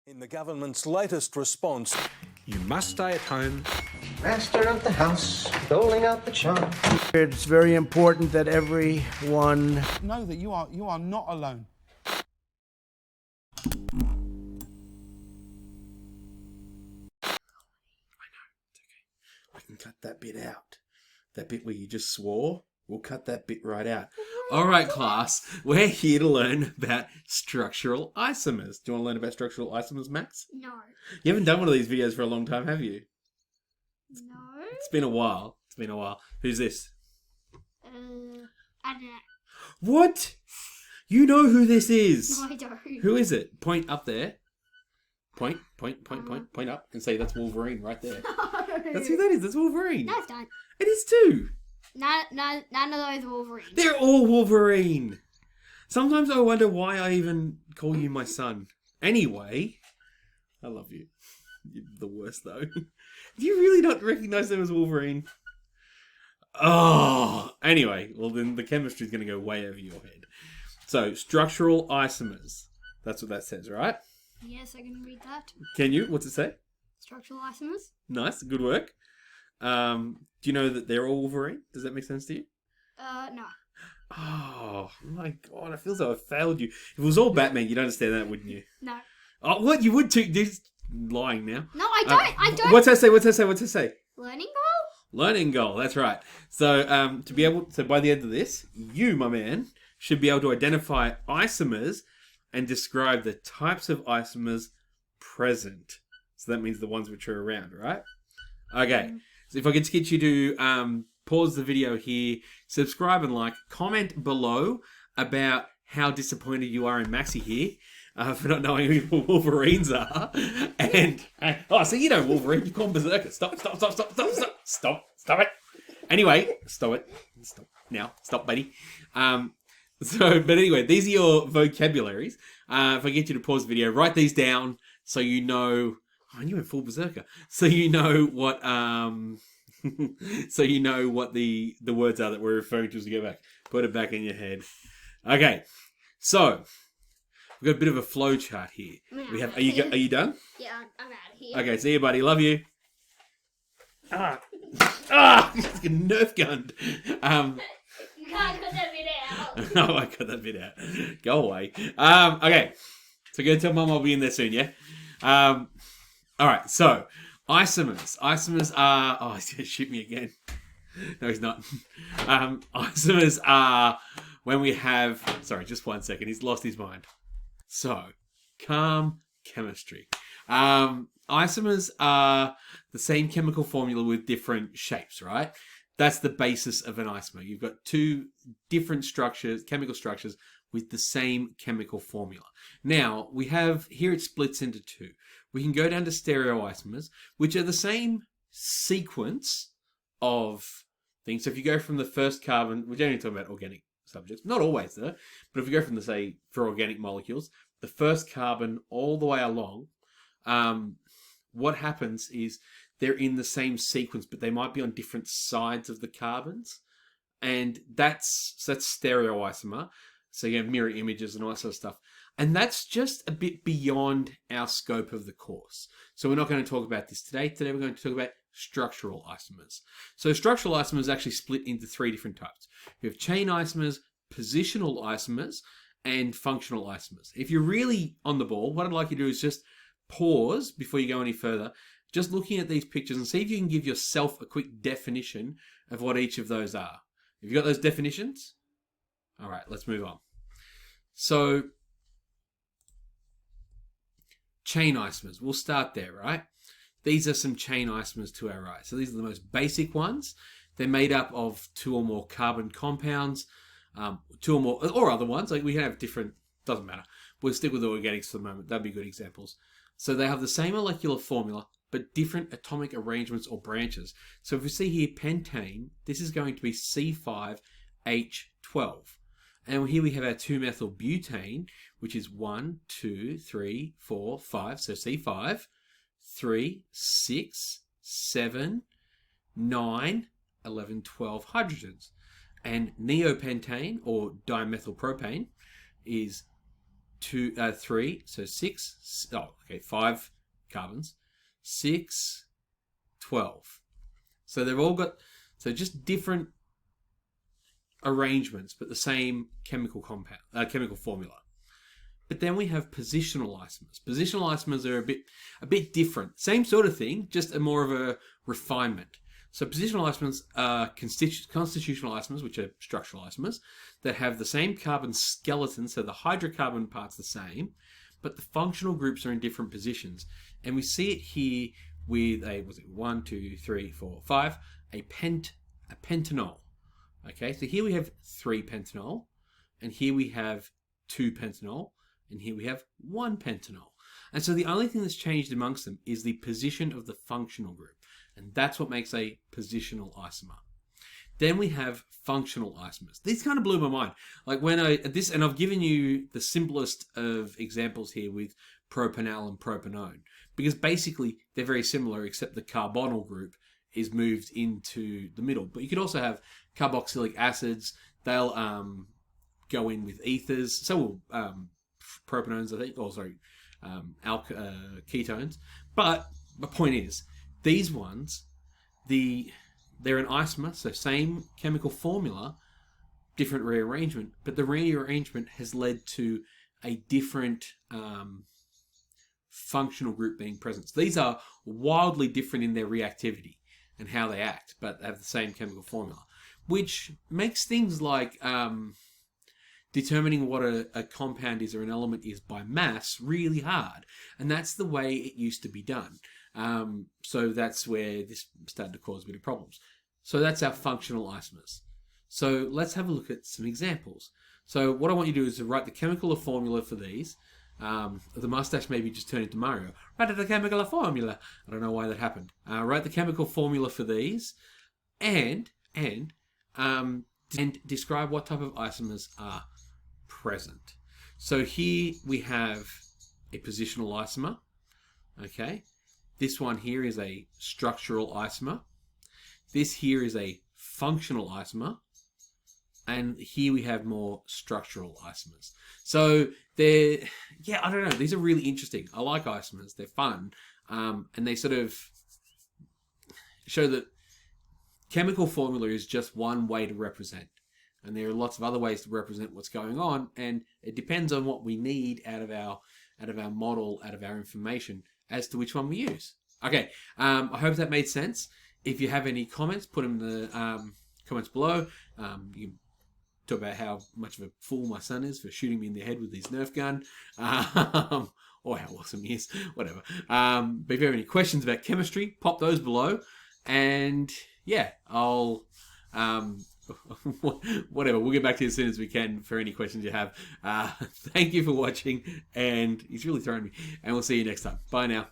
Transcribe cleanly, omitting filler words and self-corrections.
In the government's latest response, You must stay at home. Master of the house, doling out the charm. It's very important that everyone know that you are not alone. I can cut that bit out. That bit where you just swore, we'll cut that bit right out. All right, class, we're here to learn about structural isomers. Do you want to learn about structural isomers, Max? No. You haven't done one of these videos for a long time, have you? No. It's been a while. It's been a while. Who's this? I don't know. What? You know who this is? No, I don't. Who is it? Point up there. Point up and say that's Wolverine right there. That's who that is. That's Wolverine. No, it's not. It is too. None of those are Wolverines. They're all Wolverine. Sometimes I wonder why I even call you my son. Anyway, I love you. You're the worst though. Do you really not recognise them as Wolverine? Oh, anyway, well then the chemistry's going to go way over your head. So, structural isomers. That's what that says, right? Yes, I can read that. Can you? What's it say? Structural isomers? Nice, good work. Do you know that they're all Wolverine? Does that make sense to you? No. Oh my god, I feel as though I failed you. If it was all Batman, you'd understand that, wouldn't you? No. Oh, what? You would too? This lying now. No, I don't. I don't. What's that say? Learning goal? Learning goal. That's right. So, to be able to, by the end of this, you, my man, should be able to identify isomers and describe the types of isomers present. So that means the ones which are around, right? Okay. So if I could just get you to pause the video here, subscribe and like, comment below about how disappointed you are in Maxie here for not knowing who Wolverines are. And, so you know Wolverine, you call him Berserker. Stop it. Anyway, stop it. Stop now. Stop, buddy. But anyway, these are your vocabularies. If I get you to pause the video, write these down so you know. Oh, you went full berserker. So you know what so you know what the words are that we're referring to as we go back. Put it back in your head. Okay. So we've got a bit of a flow chart here. We have are you done? Yeah, I'm out of here. Okay, see you, buddy. Love you. Just get nerf gunned. You can't cut that bit out. No, I cut that bit out. Go away. Okay. So go tell Mum I'll be in there soon, yeah? Alright, so isomers. Isomers are... Oh, he's going to shoot me again. No, he's not. Isomers are when we have... Sorry, just 1 second. He's lost his mind. So, calm chemistry. Isomers are the same chemical formula with different shapes, right? That's the basis of an isomer. You've got two different structures, chemical structures, with the same chemical formula. Now, we have, here it splits into two. We can go down to stereoisomers, which are the same sequence of things. So if you go from the first carbon, we're generally talking about organic subjects, not always though, but if you go from the, say, for organic molecules, the first carbon all the way along, what happens is they're in the same sequence, but they might be on different sides of the carbons. And that's stereoisomer. So you have mirror images and all that sort of stuff. And that's just a bit beyond our scope of the course. So we're not going to talk about this today. Today we're going to talk about structural isomers. So structural isomers actually split into three different types. We have chain isomers, positional isomers, and functional isomers. If you're really on the ball, what I'd like you to do is just pause before you go any further, just looking at these pictures and see if you can give yourself a quick definition of what each of those are. Have you got those definitions? All right, let's move on. So, chain isomers. We'll start there, right? These are some chain isomers to our right. So these are the most basic ones. They're made up of two or more carbon compounds, two or more, or other ones. Like we can have different, doesn't matter. We'll stick with organics for the moment. That'd be good examples. So they have the same molecular formula, but different atomic arrangements or branches. So if we see here pentane, this is going to be C5H12. And here we have our 2-methyl-butane, which is 1, 2, 3, 4, 5. So C5, 3, 6, 7, 9, 11, 12 hydrogens. And neopentane, or dimethylpropane, is 3, so 6. Oh, okay, 5 carbons. 6, 12. So they've all got just different arrangements, but the same chemical compound, chemical formula. But then we have positional isomers. Positional isomers are a bit different. Same sort of thing, just a more of a refinement. So positional isomers are constitutional isomers, which are structural isomers, that have the same carbon skeleton, so the hydrocarbon part's the same, but the functional groups are in different positions. And we see it here with a 1, 2, 3, 4, 5, a pentanol. Okay, so here we have 3 pentanol, and here we have 2 pentanol, and here we have 1 pentanol. And so the only thing that's changed amongst them is the position of the functional group. And that's what makes a positional isomer. Then we have functional isomers. These kind of blew my mind. Like when and I've given you the simplest of examples here with propanol and propanone, because basically they're very similar, except the carbonyl group is moved into the middle. But you could also have carboxylic acids. They'll go in with ethers. So will propanones, I think. Oh, sorry, ketones. But the point is, these ones, they're an isomer, so same chemical formula, different rearrangement, but the rearrangement has led to a different functional group being present. So these are wildly different in their reactivity and how they act, but have the same chemical formula, which makes things like determining what a compound is or an element is by mass really hard. And that's the way it used to be done. So that's where this started to cause a bit of problems. So that's our functional isomers. So let's have a look at some examples. So what I want you to do is to write the chemical formula for these. The mustache maybe just turned into Mario. Write the chemical formula. I don't know why that happened. Write the chemical formula for these, and describe what type of isomers are present. So here we have a positional isomer. Okay. This one here is a structural isomer. This here is a functional isomer. And here we have more structural isomers. So they're, I don't know. These are really interesting. I like isomers. They're fun. And they sort of show that chemical formula is just one way to represent. And there are lots of other ways to represent what's going on. And it depends on what we need out of our model, out of our information, as to which one we use. Okay, I hope that made sense. If you have any comments, put them in the comments below. You can talk about how much of a fool my son is for shooting me in the head with his Nerf gun, or how awesome he is, whatever. But if you have any questions about chemistry, pop those below. And yeah, I'll... whatever, we'll get back to you as soon as we can for any questions you have. Thank you for watching, and he's really throwing me, and we'll see you next time. Bye now.